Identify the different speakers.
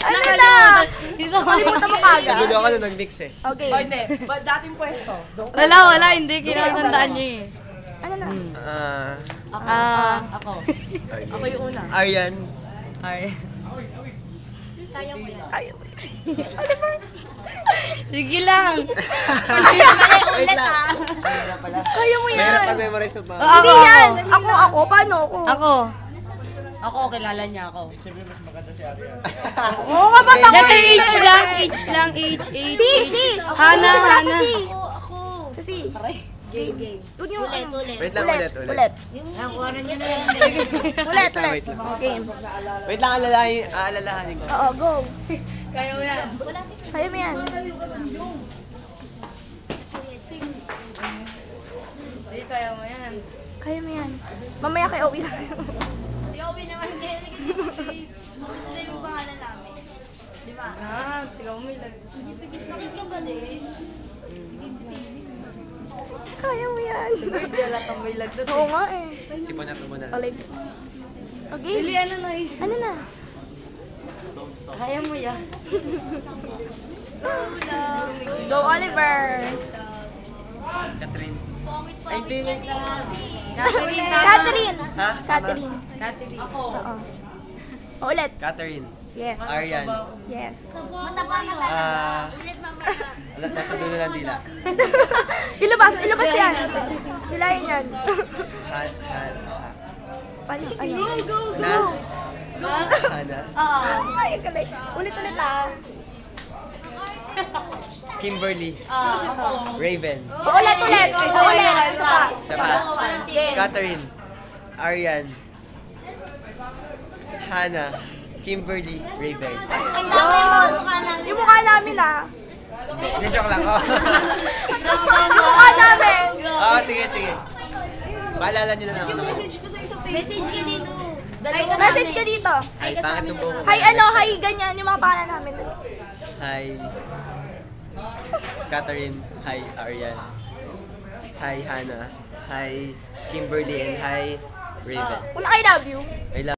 Speaker 1: Ano na? Kalimutan mo kagad.
Speaker 2: Nagulo ako nung nag-mix eh.
Speaker 1: Okay.
Speaker 3: O hindi, ba't dating pwesto?
Speaker 4: Wala, hindi. Kinatandaan niya eh.
Speaker 1: Ano na?
Speaker 3: Ako. Ako yung una.
Speaker 2: Aryan.
Speaker 1: Kaya mo yan.
Speaker 4: Sige lang.
Speaker 2: Wait lang.
Speaker 1: Kaya mo yan.
Speaker 2: Mahirap pag-memorize ng pa.
Speaker 1: Hindi yan. Ako. Paano ako?
Speaker 3: Ako, kilala niya ako.
Speaker 1: Oo nga, ba't ako?
Speaker 4: Letter H lang.
Speaker 1: Si.
Speaker 4: Hana.
Speaker 1: Sa si.
Speaker 3: Gay.
Speaker 1: Huwag niyo ano.
Speaker 2: Wait lang,
Speaker 1: Ulit.
Speaker 2: ulit.
Speaker 3: Kuhanan niyo na yan.
Speaker 1: Ulit.
Speaker 2: Wait lang.
Speaker 1: Okay.
Speaker 2: Wait lang, aalalahanin ko.
Speaker 1: Oo, go.
Speaker 4: Kaya mo yan.
Speaker 1: Kaya mo yan.
Speaker 4: Sige, kaya mo yan.
Speaker 1: Kaya mo yan. Mamaya kay Owi na.
Speaker 5: Si Owi naman kaya sila yung pangalan namin. Di ba?
Speaker 4: Tigaw mo ilag.
Speaker 5: Sakit ka ba din?
Speaker 1: Kaya mo yan.
Speaker 4: Hindi alat ang may ilag doon.
Speaker 1: Oo nga eh.
Speaker 2: Sipon na ito muna.
Speaker 1: Olive. Okay.
Speaker 4: Bili, ano na is?
Speaker 1: Ano na?
Speaker 4: Kaya mo yan.
Speaker 1: Go, Oliver.
Speaker 2: Catherine.
Speaker 5: Pangit pa.
Speaker 2: Ay, hindi, wait lang.
Speaker 1: Catherine.
Speaker 2: Ha?
Speaker 1: Catherine.
Speaker 4: Ako.
Speaker 1: Oo. Ulit.
Speaker 2: Catherine.
Speaker 1: Yes.
Speaker 2: Aryan.
Speaker 1: Yes.
Speaker 5: Mataba na talaga. Ulit mamaya.
Speaker 2: Nasa dulo ng dila.
Speaker 1: Ilabas yan. Hilayin yan. Paano? Ano?
Speaker 2: Go! Hana.
Speaker 1: Ay, galing. Ulit ah.
Speaker 2: Kimberly. Raven.
Speaker 1: Ulit. Isa pa.
Speaker 2: Isa pa. Catherine. Aryan. Hana. Kimberly. Raven.
Speaker 5: Ang dami yung mga mukha namin.
Speaker 1: Yung mukha namin ah.
Speaker 2: Hindi, joke lang. Oh.
Speaker 1: Yung mukha namin.
Speaker 2: Oo, sige. Paalala nyo na lang ako.
Speaker 5: Message ka dito.
Speaker 1: Message ka dito.
Speaker 2: Ay, pangit yung buko.
Speaker 1: Hi, ganyan. Yung mga pangalan namin.
Speaker 2: Hi. Catherine. Hi, Aryan. Hi, Hana. Hi, Kimberly. And hi, Raven.
Speaker 1: Wala, I love you.
Speaker 2: I love